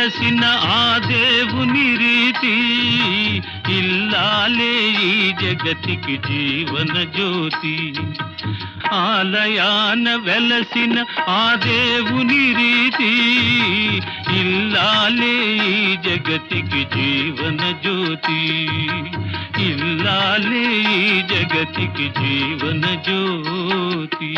వెలసిన ఆ దేవుని రీతి, ఇల్లాలే ఈ జగతికి జీవన జ్యోతి. ఆలయాన వెలసిన ఆ దేవుని రీతి, ఇల్లాలే ఈ జగతికి జీవన జ్యోతి. ఇల్లాలే ఈ జగతికి జీవన జ్యోతి.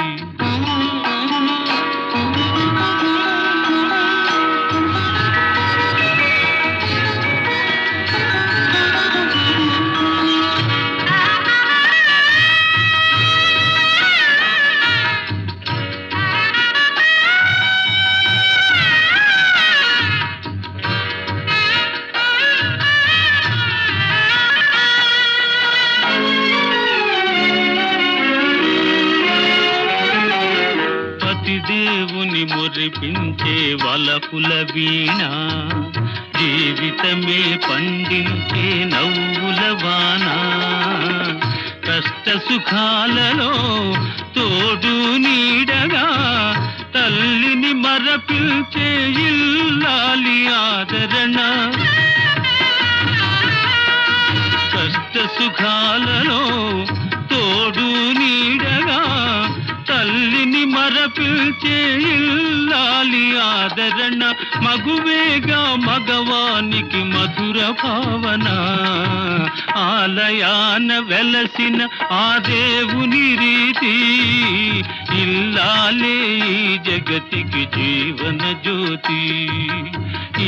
దేవుని మురిపించే వలపుల వీణ, జీవితమే పండించే నవ్వుల వాన. కష్ట సుఖాలలో తోడు నీడగా తల్లిని మరపించే ఇల్లాలి ఆదరణ. కష్ట సుఖాలలో తోడు నీడగా తల్లిని మరపిల్చే ఇల్లాలి ఆదరణ. మగువేగా మగవానికి మధుర భావన, ఆలయాన వెలసిన ఆ దేవుని రీతి, ఇల్లాలే ఈ జగతికి జీవన జ్యోతి.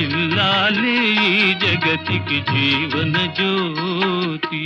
ఇల్లాలే ఈ జగతికి జీవన జ్యోతి.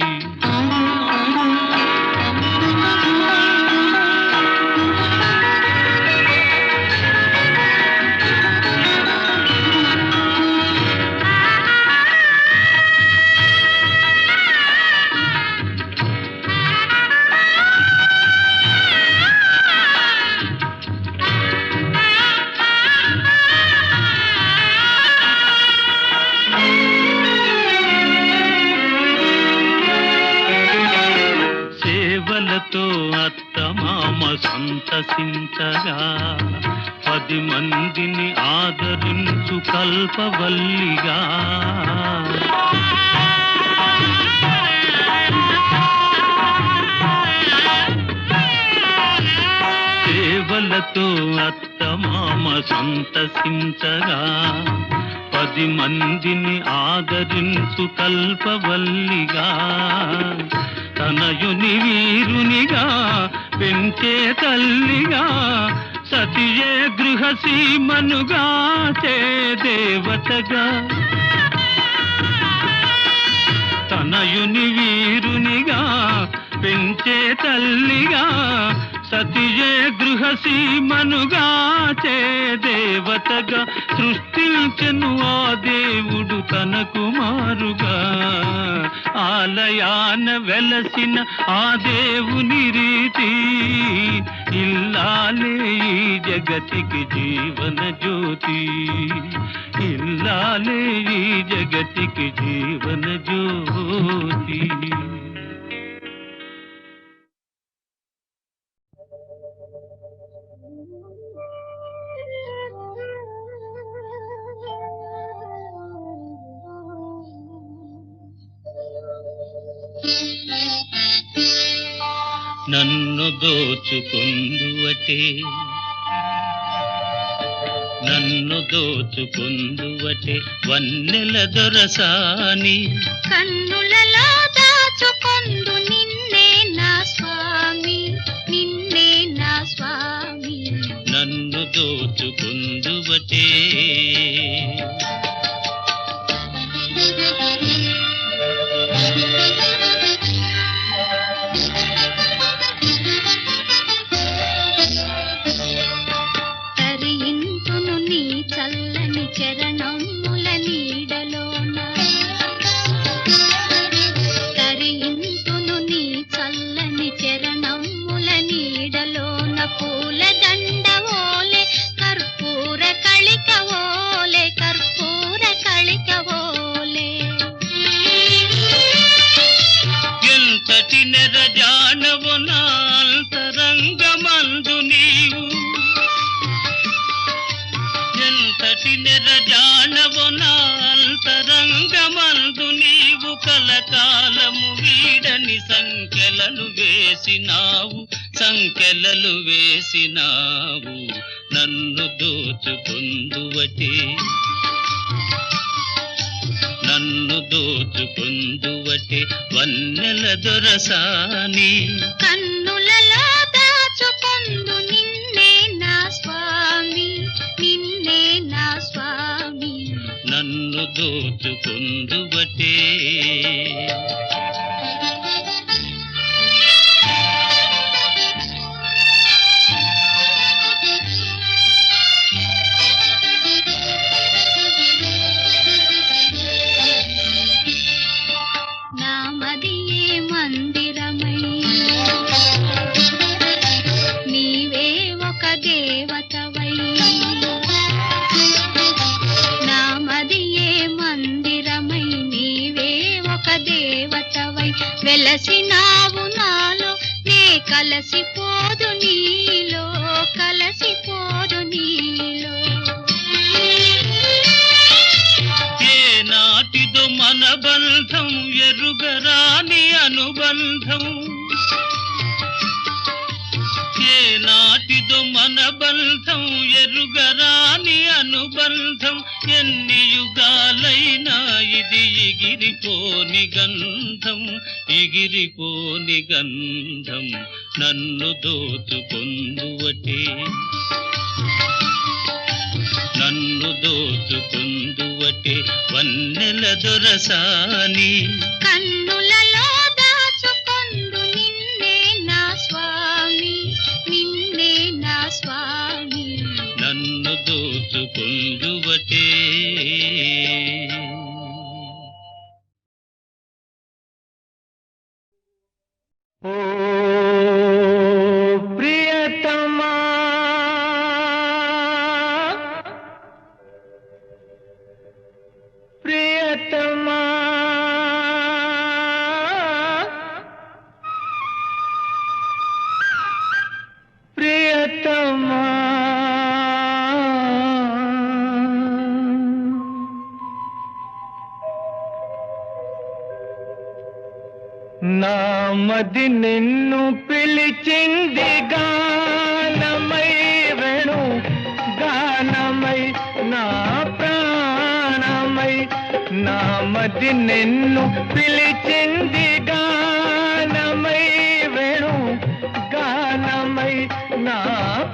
సేవలతో అత్తమామ సంతసించగా, 10 మందిని ఆదరించు కల్పవల్లిగా. సేవలతో అత్తమామ సంతసించగా, 10 మందిని ఆదరించు కల్పవల్లిగా. తనయుని వీరునిగా పెంచే తల్లిగా, సతియే గృహసీమనుగా చే దేవతగా. తనయుని వీరునిగా పెంచే తల్లిగా, సతియే గృహసీమనుగా చే దేవతగా. సృష్టించెను ఆ దేవుడు తన కుమారుగా, ఆలయాన వెలసిన ఆ దేవుని రీతి, ఇల్లాలే ఈ జగతికి జీవన జ్యోతి. ఇల్లాలే ఈ జగతికి జీవన జ్యోతి. నన్ను దోచుకొందువటే, నన్ను దోచుకొందువటే వన్నెల దొరసాని. కన్నులలో దాచుకొందు నిన్నే నా స్వామి, నిన్నే నా స్వామి. నన్ను దోచుకొందువటే. చరణముల నీడలోన తరింతును నీ చల్లని చరణముల నీడలోన. పూల దండవోలే కర్పూర కళికవోలే, కర్పూర కళికవోలే. ఎంతటి నెరజానవు నా అంతరంగమందు నీవు, ఎంతటి ఎట్టి నెరజానవు నా అంతరంగమందు నీవు కలకాలము వీడని సంకెలలు వేసినావు నన్ను దోచుకుందువటే వన్నెల దొరసాని కన్నులలో దాచుకొందు నిన్నే నా స్వామి నన్ను దోచుకుందువటే వెలసినావు నాలో నే కలసిపోదు నీలో ఏ నాటిదో మన బంధం ఎరుగరాని అనుబంధం ఏ నాటిదో మన బంధం ఎరుగరాని అనుబంధం ఎన్ని యుగాలైనా ఇది ఎగిరిపోని గంధం నన్ను దోచుకుందువటే వన్నెల దొరసాని కన్నులలో దాచుకొందు నిన్నే నా స్వామి నన్ను దోచుకుందువటే ఓ ప్రియతమా ప్రియతమా ప్రియతమా నామది నిన్ను పిలిచింది గానమై వేణు గానమై నా ప్రాణమై నామది నిన్ను పిలిచింది గానమై వేణు గానమై నా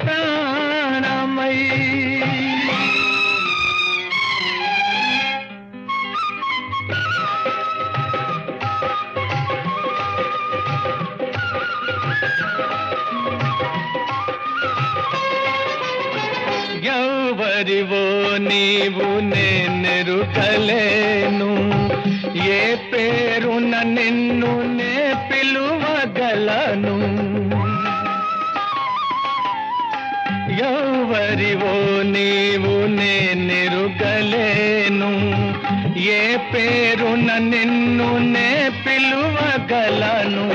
ప్రాణమై ఎవరివో నీవు నేనెరుగలేను ఏ పేరున నిన్ను నే పిలువగలను ఎవరివో నీవు నేనెరుగలేను ఏ పేరున నిన్ను నే పిలువగలను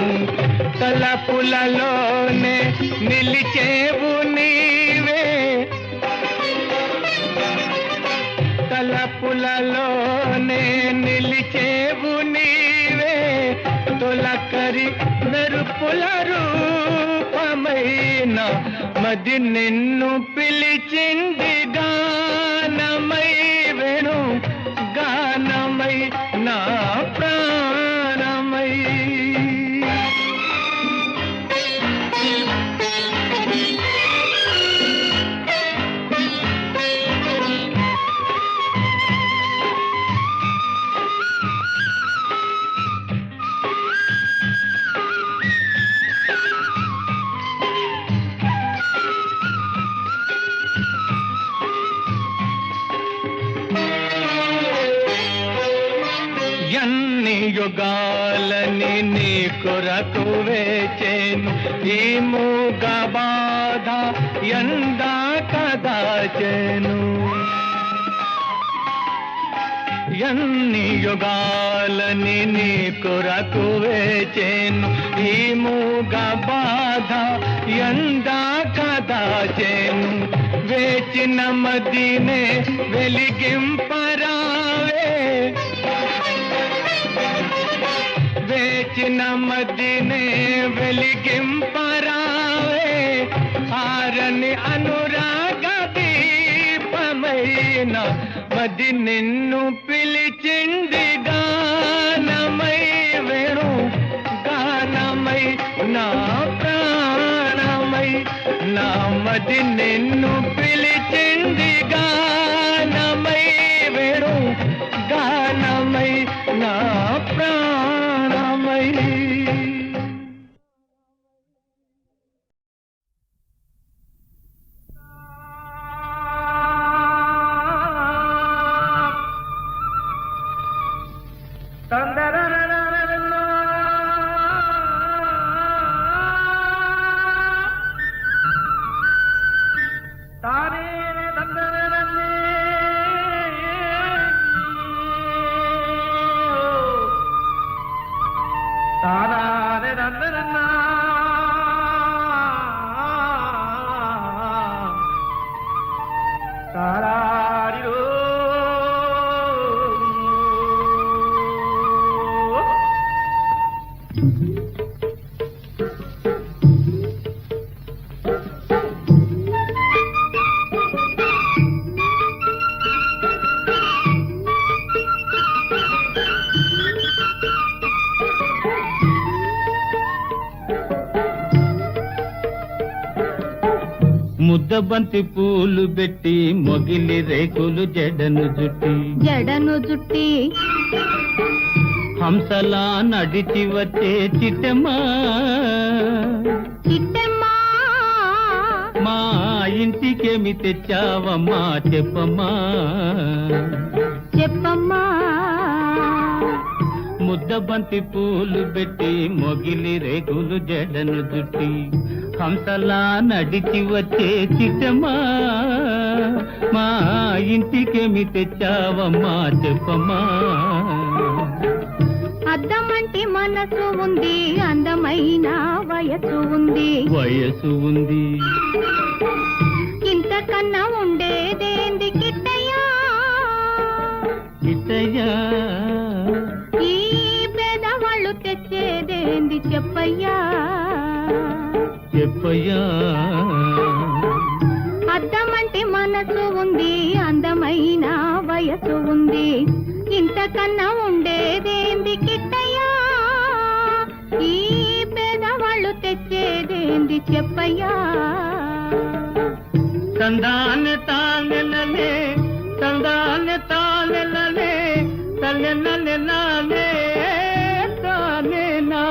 తలపులలోనే నిలిచేవు నీవే తలపులలోనే నిలిచేవు నీవే తొలకరి మెరుపుల రూపమైన మది నిన్ను పిలిచింది గానమై వేణు గానమై నా ప్రాణమై ఎన్ని యుగాలని నీ కొరకు వేచేను ఈ మూగ బాధ ఎందాక దాచెను ఎన్ని యుగాలని నీ కొరకు వేచేను ఈ మూగ బాధ ఎందాక దాచెను వేచిన మదినే వెలిగింపరావే వేచిన మదినే వెలిగింపరావే ఆరని అనురాగ దీపమైన మది నిన్ను పిలిచింది గానమై వేణు గానమై నా ప్రాణమై నా మది నిన్ను పిలిచింది గానమై వేణు గానమై నా ప్రాణమై. ముద్దబంతి పూలు పెట్టి మొగిలి రేకులు జడను జుట్టి హంసలా నడిచి వచ్చే చిట్టమ్మా మా ఇంటికేమి తెచ్చావమ్మా చెప్పమ్మా ముద్దబంతి పూలు పెట్టి మొగిలి రేకులు జడను జుట్టి హంసలా నడిచి వచ్చే చిట్టమ్మా మా ఇంటికేమి తెచ్చావమ్మా చెప్పమ్మా. అద్దమంటి మనసు ఉంది అందమైన వయసు ఉంది ఇంతకన్నా ఉండేదేంది కిట్టయ్యా ఈ పేదవాళ్ళు తెచ్చేదేంది చెప్పయ్యా అద్దమంటి మనసు ఉంది అందమైన వయసు ఉంది ఇంతకన్నా ఉండేదేంది కిట్టయ్యా ఈ పేదవాళ్ళు తెచ్చేదేంది చెప్పయ్యా. తందాన తానెలలే తల్లెనలే తానేనా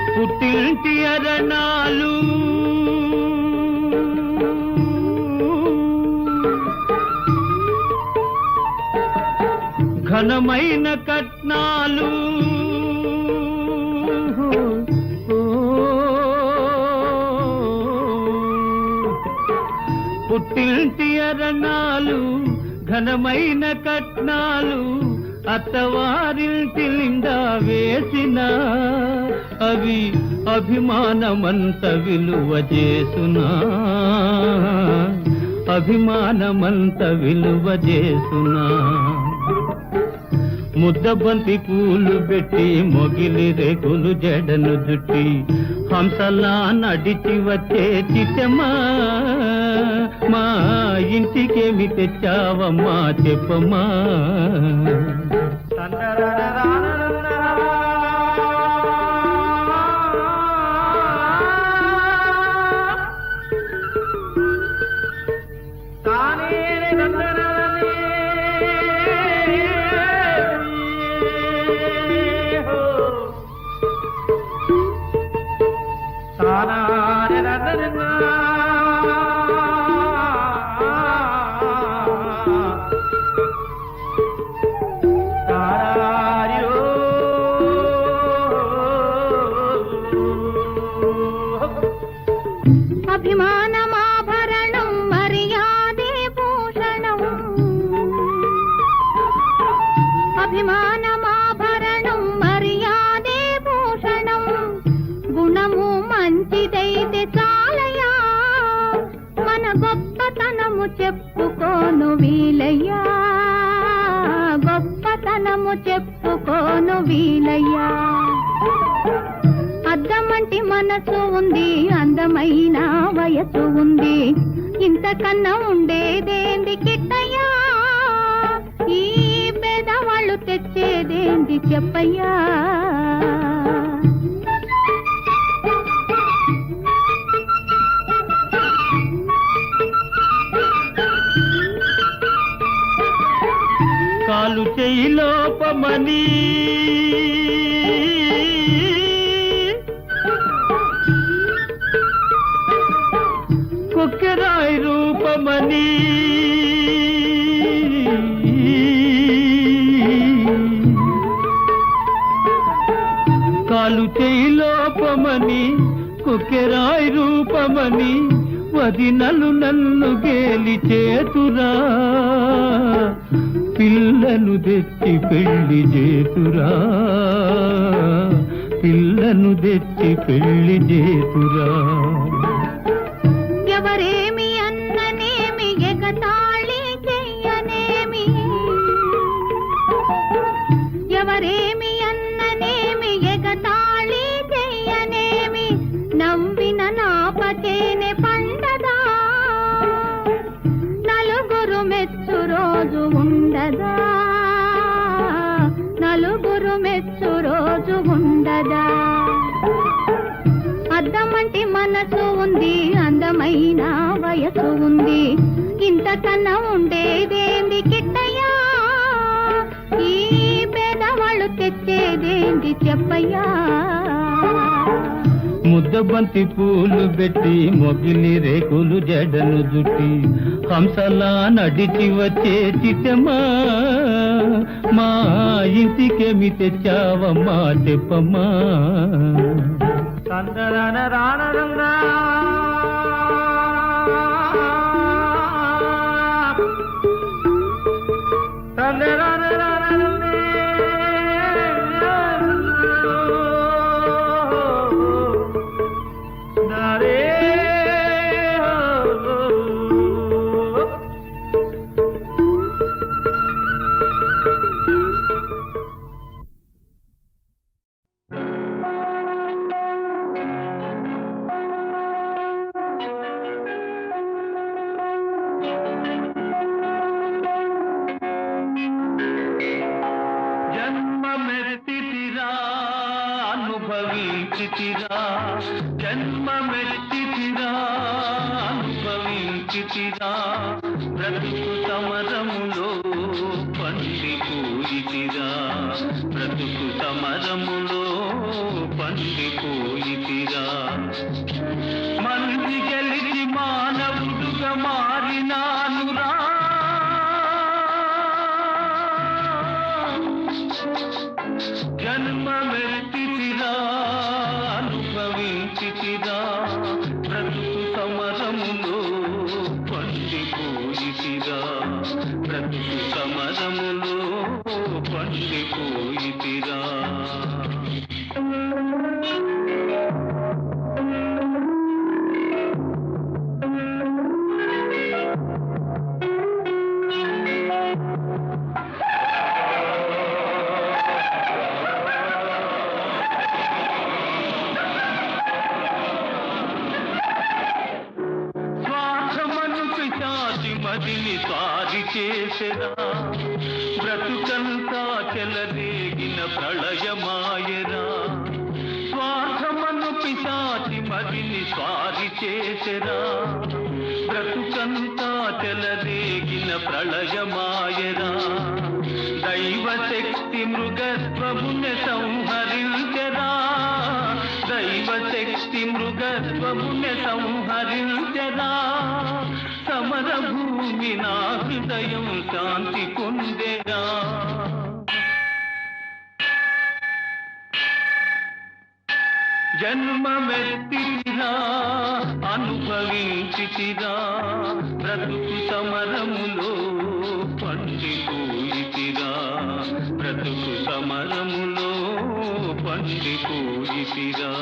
పుట్టింటి అరణాలు ఘనమైన కట్నాలు పుట్టింటి అరణాలు ఘనమైన కట్నాలు అత్తవారింటి నిండా వేసిన అవి అభిమానమంత విలువ చేసునా ముద్దబంతి పూలు పెట్టి మొగిలి రేకులు జడను జుట్టి హంసలా నడిచి వచ్చే చిట్టమ్మా మా ఇంటికేమి తెచ్చావమ్మా చెప్పమ్మా. తారారిరో చెప్పుకోను వీలయ్యా, గొప్పతనము చెప్పుకోను వీలయ్యా. అద్దమంటి మనసు ఉంది, అందమైన వయసు ఉంది, ఇంతకన్నా ఉండేదేంది కిట్టయ్యా, ఈ పేదవాళ్ళు తెచ్చేదేంది చెప్పయ్యా. కాలు చేయి లోపమని కొక్కెరాయి రూపమని కాలు చేయి లోపమని కొక్కెరాయి రూపమని వదినలు నన్ను గేలి చేతురా, పిల్లను తెచ్చి పెళ్లి చేతురా, పిల్లను తెచ్చి పెళ్లి చేతురా. ఎవరేమి అన్ననేమి ఎగతాళి చెయ్యనేమి, ఎవరేమి అన్ననేమి ఎగతాళి చెయ్యనేమి, నవ్విన నాపచేనే పండదా, నలుగురు మెచ్చు రోజు ఉండదా, నలుగురు మెచ్చు రోజు ఉండదా. అద్దమంటి మనసు ఉంది, అందమైన వయసు ఉంది, ఇంతకన్నా ఉండేదేంది కిట్టయ్యా, ఈ పేదవాళ్ళు తెచ్చేదేంది చెప్పయ్యా. ముద్దబంతి పూలు పెట్టి మొగిలి రేకులు జడను జుట్టి హంసలా నడిచి వచ్చే చిట్టమ్మా, మా ఇంటికేమి తెచ్చావమ్మా చెప్పమ్మా. అనుభవించితిరా, జన్మమెత్తితిరా, అనుభవించితిరా, బ్రతుకు సమరములో పండిపోయితిరా, బ్రతుకు సమరములో పండిపోయితిరా. మంది గెలిచి మానవుడుగా మారినానురా, జన్మమెత్తితిరా, అనుభవించితిరా, బ్రతుకు సమరములో పండిపోయితిరా, బ్రతుకు సమరములో పండిపోయితిరా. మదిని స్వాది చేసెరా, బ్రతుకంతా చెలరేగిన ప్రళయమాయరా, స్వార్థమను పిశాచి మదిని స్వాది చేసెరా, బ్రతుకంతా చెలరేగిన ప్రళయమాయరా, దైవ శక్తి మృగత్వముని సంహరించెరా, దైవ శక్తి మృగత్వముని సంహరించెరా, సమర భూమి నా హృదయం శాంతి పొందెరా. జన్మమెత్తితిరా, అనుభవించితిరా, బ్రతుకు సమరములో పండిపోయితిరా, బ్రతుకు సమరములో పండిపోయితిరా.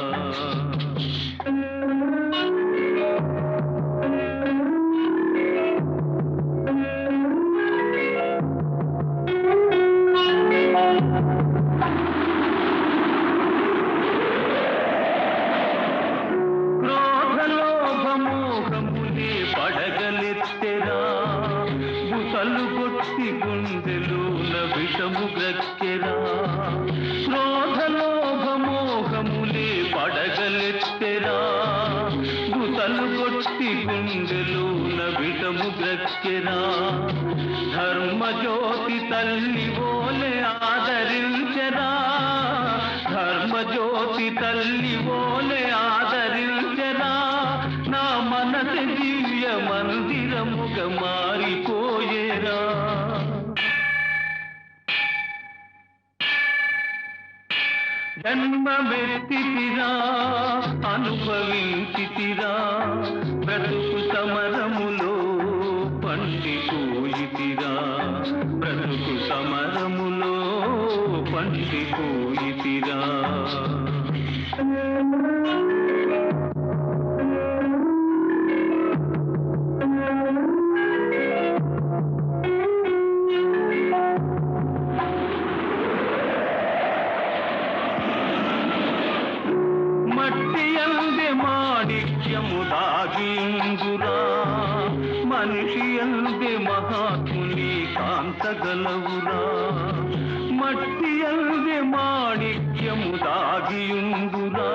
గుండెలోన విషము ద్రక్కెరా ధర్మజ్యోతి తల్లి ఓలే ఆదరించెరా ధర్మజ్యోతి తల్లి ఓలే ఆదరించెరా నా మనసు దివ్య మందిరముగా మారిపోయేరా జన్మమెత్తితిరా అనుభవించితిరా బ్రతుకు సమరములో పండిపోయితిరా బ్రతుకు సమరములో పండిపోయితిరా మట్టి అందే మాణిక్యము దాగిందురా మనిషి అందే మహాత్ముని కాంతగలవురా మట్టి అందే మాణిక్యము దాగిందురా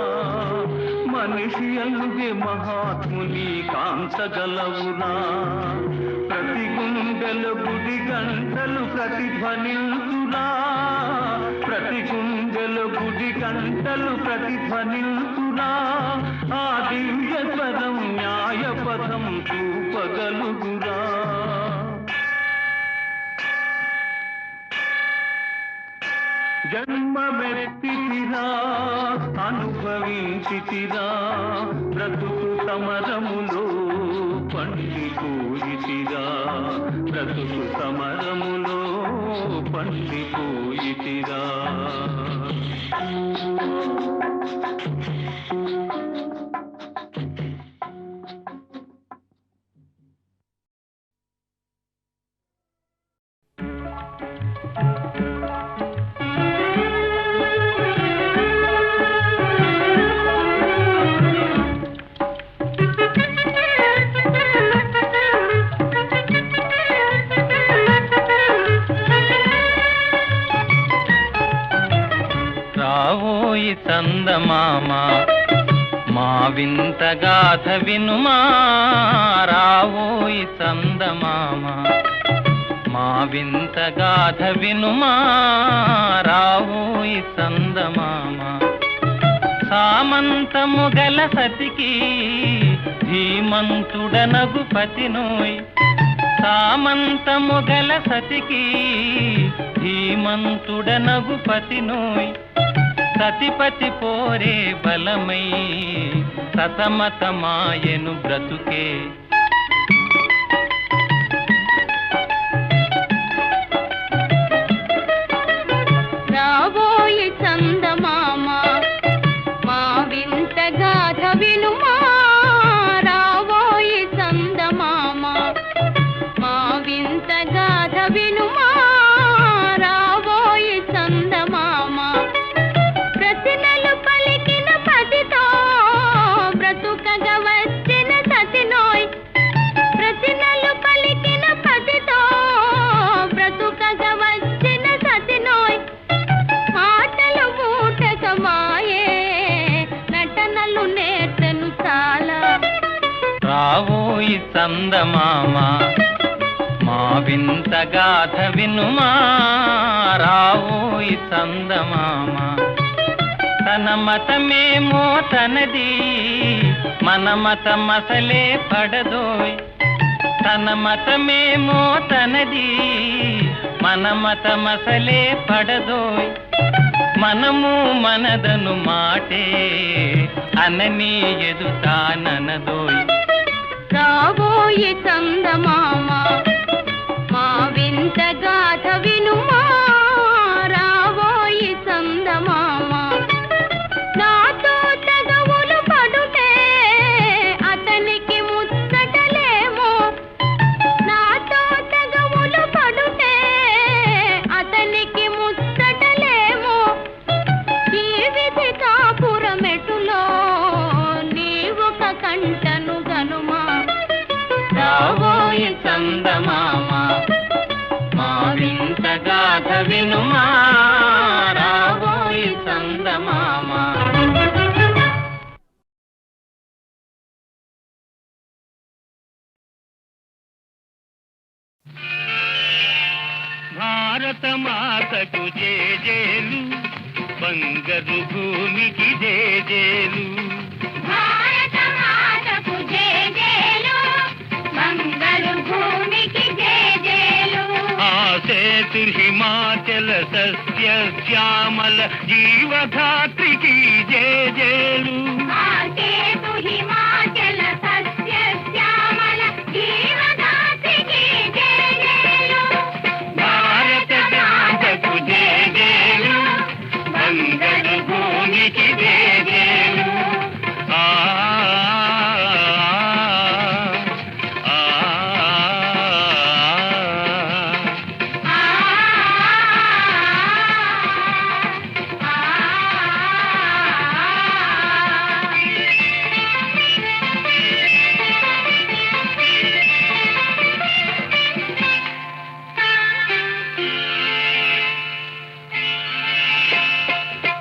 మనిషి అందే మహాత్ముని కాంతగలవురా ప్రతి గుండెల గుడి గంటలు ప్రతిధ్వనిల్తురా ప్రతి గుండెల గుడి గంటలు ప్రతిధ్వనిల్తురా ఆ దివ్య స్వరం న్యాయ పదం చూపగలుగురా జన్మమెత్తితిరా అనుభవించితిరా బ్రతుకు సమరములో పండిపోయితిరా బ్రతుకు సమరములో పండిపోయితిరా రావోయి చందమామ మా వింత గాథ వినుమా రావోయి చందమామ మా వింత గాథ వినుమా రావోయి చందమామ సామంతము గల సతికి ధీమంతుడనగు పతినోయ్ సామంతము గల సతికి ధీమంతుడనగు పతినోయ్ సతిపతి పోరే బలమై సతమతమాయను బ్రతుకే రావోయి చందమామ మా వింత గాథ వినుమా రావోయి చందమామ మా వింత గాథ వినుమా రావోయి చందమామ ప్రతినలు పలికిన పతితో బ్రతుకగా వచ్చిన సతినోయ్ ప్రతినలు పలికిన పతితో బ్రతుకగా వచ్చిన సతినోయ్ మాటలు మూటకమాయే నటనలు నేర్చెను చాలా రావోయి చందమామ మా వింత గాథ వినుమా రావోయి చందమామ తన మతమేమో తనది మన మతమసలే పడదోయ్ తన మతమేమో తనది మన మతమసలే పడదోయ్ మనము మనదను మాటే అనని ఎదుటాననదోయ్ రావోయి చందమామ మా వింత గాథ వినుమా రావోయి చందమామ నాతో తగవులు పడుటే అతనికి ముచ్చటలేమో నాతో తగవులు పడుటే అతనికి ముచ్చటలేమో ఈ విధి కాపురమెటులో నీవొక కంటను గనుమా రావోయి చందమామ మా వింత గాథ వినుమా రావోయి చందమామ భారత మాతకు జేజేలు బంగారు భూమికి జేజేలు భారత మాతకు జేజేలు బంగారు భూమికి జేజేలు ఆ సేతు హిమాచల సస్య శ్యామల జీవధాత్రికి జేజేలు ఆ సేతు హిమాచల సస్య శ్యామల జీవదాత్రికి జేజేలు భారత మాతకు జేజేలు బంగారు భూమికి జేజేలు ఆ ఆ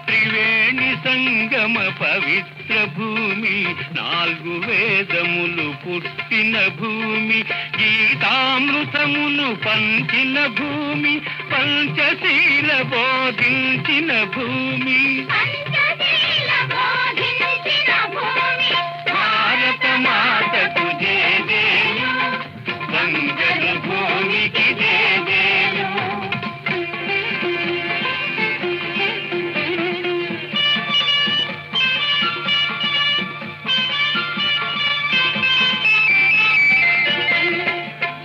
త్రివేణి సంగమ పవిత్ర భూమి 4 వేదములు పుట్టిన భూమి గీతామృతమును పంచిన భూమి పంచశీల బోధించిన భూమి పంచశీల బోధించిన భూమి భారత మాతకు జేజేలు బంగారు భూమికి జేజేలు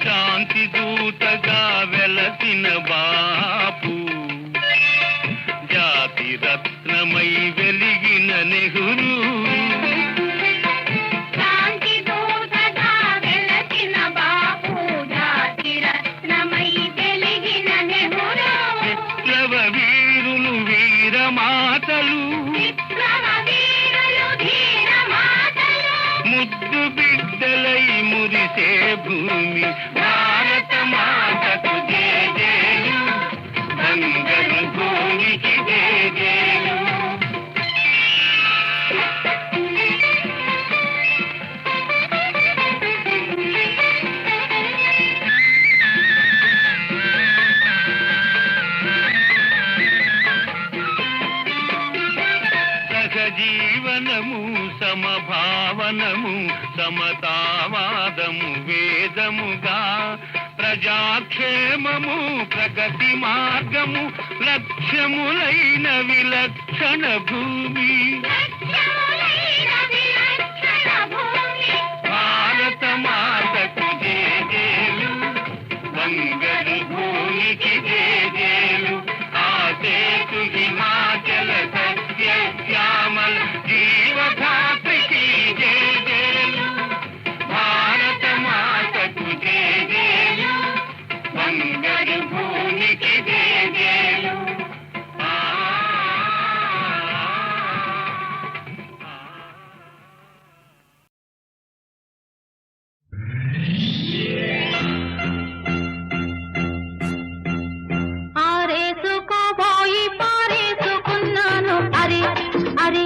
శాంతి దూతగా వెలసిన బాపు జాతి రత్నమై వెలిగిన నెహ్రూ శాంతి దూతగా వెలసిన బాపు జాతి రత్నమై వెలిగిన నెహ్రూ విప్లవ వీరులు వీరమాతలు విప్లవ వీరులు ధీర మాతలు ముద్దు బిడ్డలై మురిసే భూమి భారత మాతకు జేజేలు బంగారు భూమికి జేజేలు సహజీవనము సమభావనము సమతావాదము వేదముగా ప్రజాక్షేమము ప్రగతి మార్గము లక్ష్యములైన విలక్షణ భూమి లక్ష్యములైన విలక్షణ భూమి భారత మాతకు జేజేలు బంగారు భూమికి జేజేలు ఆ సేతు హిమాచల సస్య శ్యామల జీవధాత్రికి జేజేలు భారత మాతకు జేజేలు బంగారు భూమికి జేజేలు ఆరేసుకోబోయి పారేసుకున్నాను అరే అరే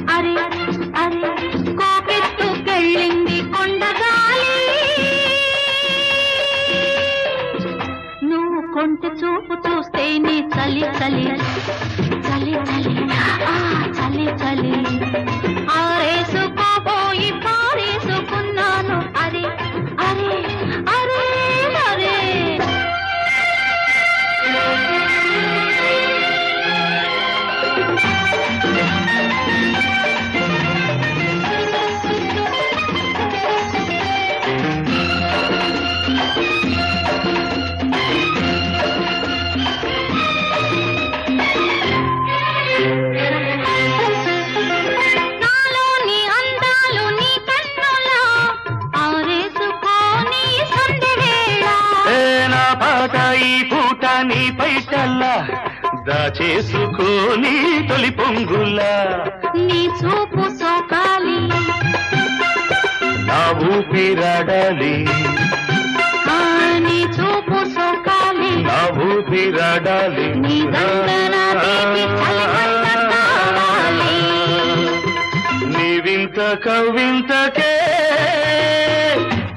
అరే అరే కోపెత్తుకెళ్ళింది కొండగాలి నువ్వు కొంటె చూపు చూస్తే నీ చలి చలి చలి చలి ఆ చలి చలి ఆరేసుకోబోయి పారేసుకున్నాను అరే అరే అరే అరే నాలోని అందాలు నీ కన్నులా ఆరేసుకోని సందెవేళ నా పాట ఈ పూట నీ పైటల్లా దాచేసుకోని తొలి పొంగులా నీ చూపు సోకాలి నా ఊపిరాడాలి ఆ నీ చూపు సోకాలి నా ఊపిరాడాలి నీ దండన తీపి చలిమంట కావాలి నీ వింత కవింతకే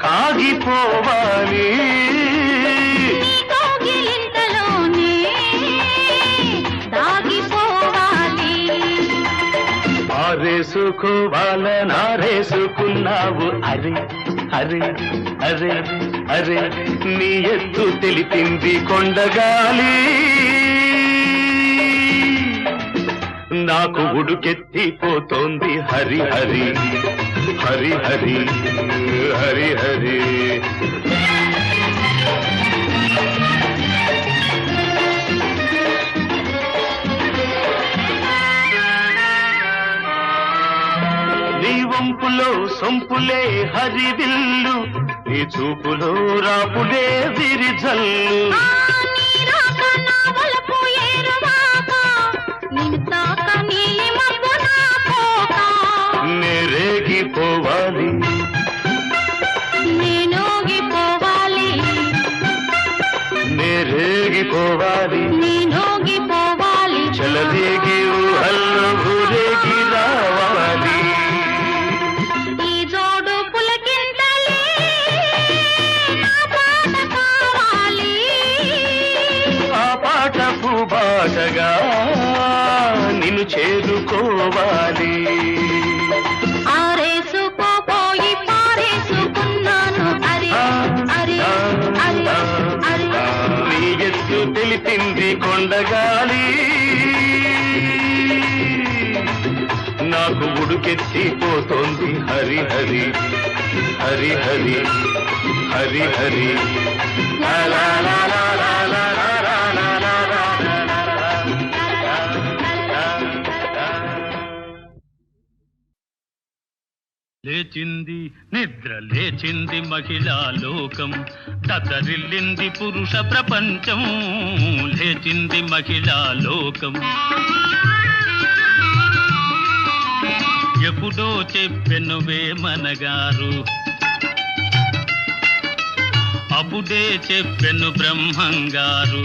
కాగిపోవాలి నీ కోగిలింతలోనే ఆరేసుకోవాలనారేసుకున్నావు అరే అరే అరే అరే నీ ఎత్తు తెలిపింది కొండగాలి నాకు ఉడుకెత్తిపోతోంది హరి హరి హరి హరి హరి హరి నీ వంపులో సొంపులే హరివిల్లు నీ చూపులో రాపులే విరిజల్లు నేరేగిపోవాలి నేరేగిపోవాలి చలదేగి ఊహల్లో ఊరేగి రావాలి ఈ జోడు పులకింతలే నా పాట కావాలి ఆ పాట పూబాటగా నిన్ను చేరుకోవాలి ఆరేసుకోపోయి పారేసుకున్నాను అరే అరే అరే అరే నీ ఎత్తు తెలిపింది కొండగాలి నాకు ఉడుకెత్తిపోతోంది హరి హరి హరి హరి హరి హరి లా లా లా లా లా లా లా లా లా లా లేచింది నిద్ర లేచింది మహిళా లోకం దద్దరిల్లింది పురుష ప్రపంచం లేచింది మహిళా లోకం ఎప్పుడో చెప్పెను వేమనగారు అప్పుడే చెప్పెను బ్రహ్మంగారు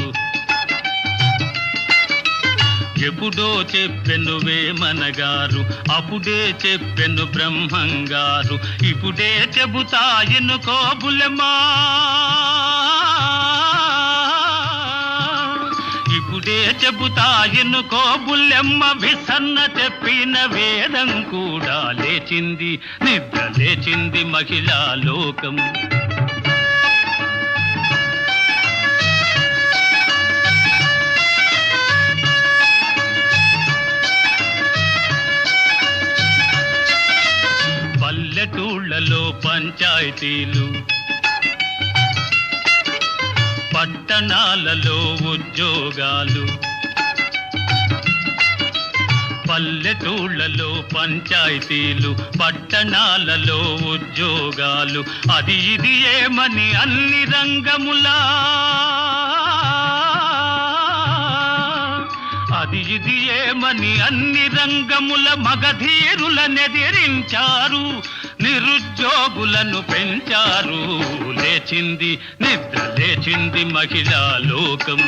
ఎప్పుడో చెప్పెను వేమనగారు అప్పుడే చెప్పెను బ్రహ్మంగారు ఇప్పుడే చెబుతాయను కోబులమా ఇప్పుడే చెబుతాయను కోబులెమ్మ విసన్న చెప్పిన వేదం కూడా లేచింది నిద్ర లేచింది మహిళా లోకం పల్లెటూళ్ళలో పంచాయతీలు పట్టణాలలో ఉద్యోగాలు పల్లెటూళ్ళలో పంచాయతీలు పట్టణాలలో ఉద్యోగాలు అది ఇది ఏమని అన్ని రంగములా అది ఇది ఏమని అన్ని రంగముల మగధీరులనెదిరించారు నిరుద్యోగులను పెంచారు లేచింది నిద్ర లేచింది మహిళా లోకం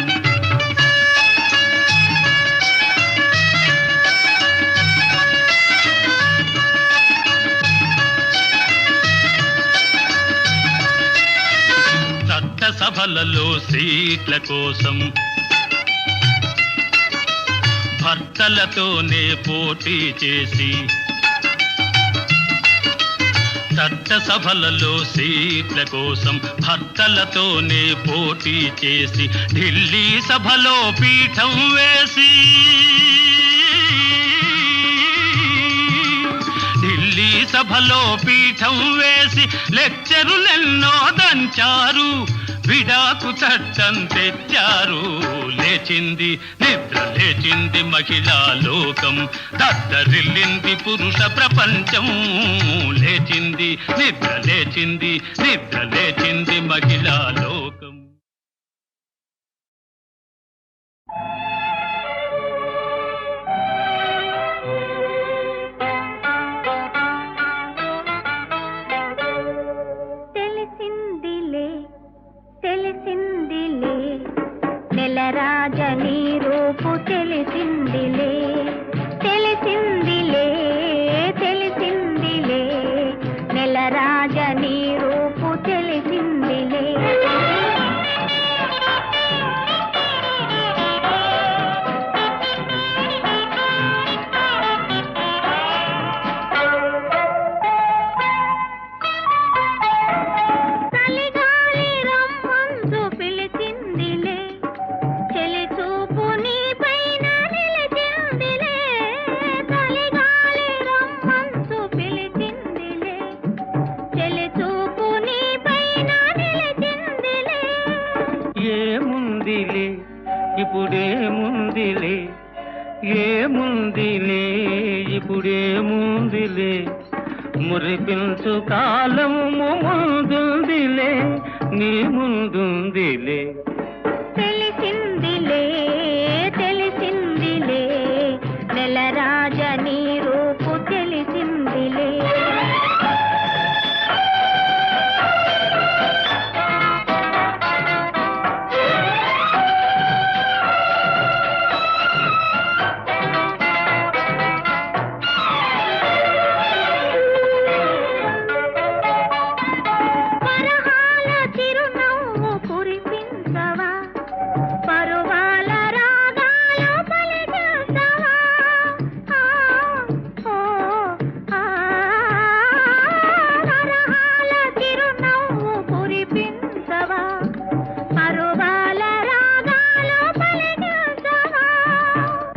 చట్టసభలలో సీట్ల కోసం భర్తలతోనే పోటీ చేసి చట్టసభలలో సీట్ల కోసం భర్తలతోనే పోటీ చేసి ఢిల్లీ సభలో పీఠం వేసి ఢిల్లీ సభలో పీఠం వేసి లెక్చరులెన్నో దంచారు విడాకు చట్టం తెచ్చారు లేచింది నిద్ర లేచింది మహిళా లోకం దద్దరిల్లింది పురుష ప్రపంచం లేచింది నిద్ర లేచింది నిద్ర లేచింది మహిళా లోకం రాజనీ రూపు తెలిసిందిలే తెలిసిందిలే తెలిసిందిలే నెల రాజనీ రూపు తెలిసిందిలే ఇప్పుడేముందిలే ఏముందిలే ఇప్పుడేముందిలే మురిపించు కాలము ముందుందిలే నీ ముందుందిలే తెలిసిందిలే తెలిసిందిలే నెలరాజ నీ రూపు తెలిసిందిలే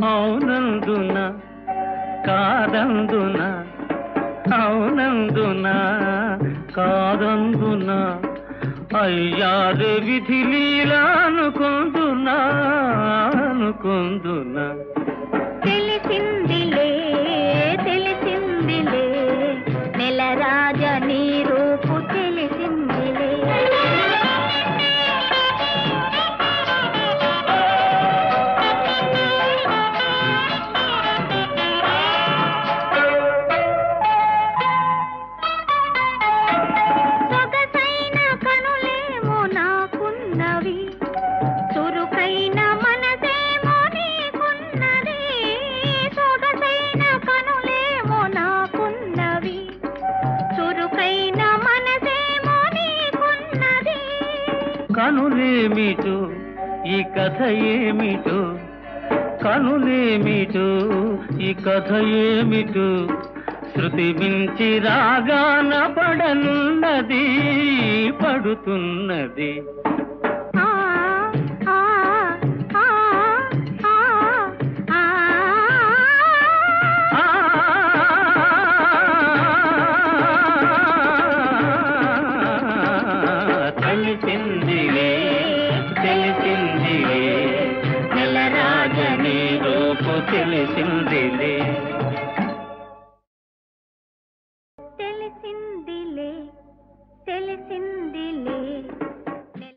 అవునందున కాదందున అవునందున కాదందున అయ్యారు విధి లీలా అనుకుందునా అనుకుందునా తెలిసిందిలే తెలిసిందిలే నెలరాజ నీ రూపు తెలిసిందిలే సొగసైన కనులేమో నాకున్నవి చురుకైన మనసేమో నీకున్నది సొగసైన కనులేమో నాకున్నవి చురుకైన మనసేమో నీకున్నది కనులేమిటో ఈ కథ ఏమిటో కనులేమిటో ఈ కథ ఏమిటో శృతి మించి రాగాన పడనున్నది పడుతున్నది ఆ ఆ ఆ ఆ ఆ తెలిసిందిలే తెలిసిందిలే నెలరాజ నీ రూపు తెలిసిందిలే